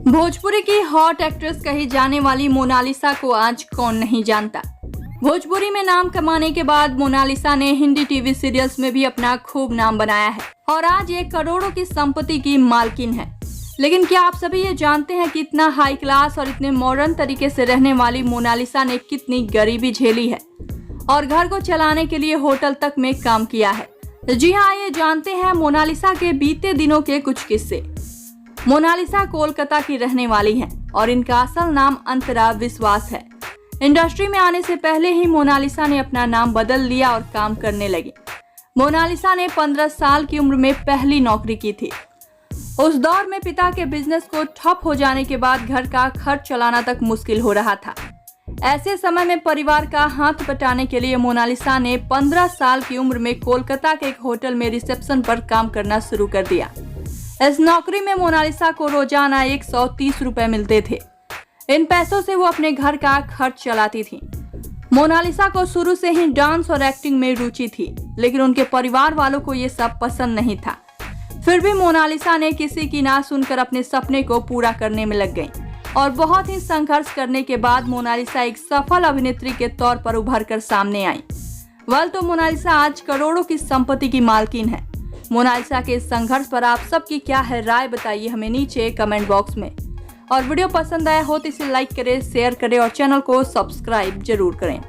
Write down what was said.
भोजपुरी की hot actress कही जाने वाली मोनालिसा को आज कौन नहीं जानता। भोजपुरी में नाम कमाने के बाद मोनालिसा ने हिंदी टीवी सीरियल्स में भी अपना खूब नाम बनाया है और आज ये करोड़ों की संपत्ति की मालकिन है। लेकिन क्या आप सभी ये जानते हैं कि इतना हाई क्लास और इतने मॉडर्न तरीके से रहने वाली मोनालिसा ने कितनी गरीबी झेली है और घर को चलाने के लिए होटल तक में काम किया है। जी हाँ, ये जानते हैं मोनालिसा के बीते दिनों के कुछ किस्से। मोनालिसा कोलकाता की रहने वाली हैं और इनका असल नाम अंतरा विश्वास है। इंडस्ट्री में आने से पहले ही मोनालिसा ने अपना नाम बदल लिया और काम करने लगी। मोनालिसा ने 15 साल की उम्र में पहली नौकरी की थी। उस दौर में पिता के बिजनेस को ठप हो जाने के बाद घर का खर्च चलाना तक मुश्किल हो रहा था। ऐसे समय में परिवार का हाथ बटाने के लिए मोनालिसा ने 15 साल की उम्र में कोलकाता के एक होटल में रिसेप्शन पर काम करना शुरू कर दिया। इस नौकरी में मोनालिसा को रोजाना 130 रुपए मिलते थे। इन पैसों से वो अपने घर का खर्च चलाती थी। मोनालिसा को शुरू से ही डांस और एक्टिंग में रुचि थी, लेकिन उनके परिवार वालों को ये सब पसंद नहीं था। फिर भी मोनालिसा ने किसी की ना सुनकर अपने सपने को पूरा करने में लग गई और बहुत ही संघर्ष करने के बाद मोनालिसा एक सफल अभिनेत्री के तौर पर उभर कर सामने आई। तो मोनालिसा आज करोड़ों की संपत्ति की मालकिन है। मोनालिसा के संघर्ष पर आप सबकी क्या है राय, बताइए हमें नीचे कमेंट बॉक्स में। और वीडियो पसंद आया हो तो इसे लाइक करें, शेयर करें और चैनल को सब्सक्राइब जरूर करें।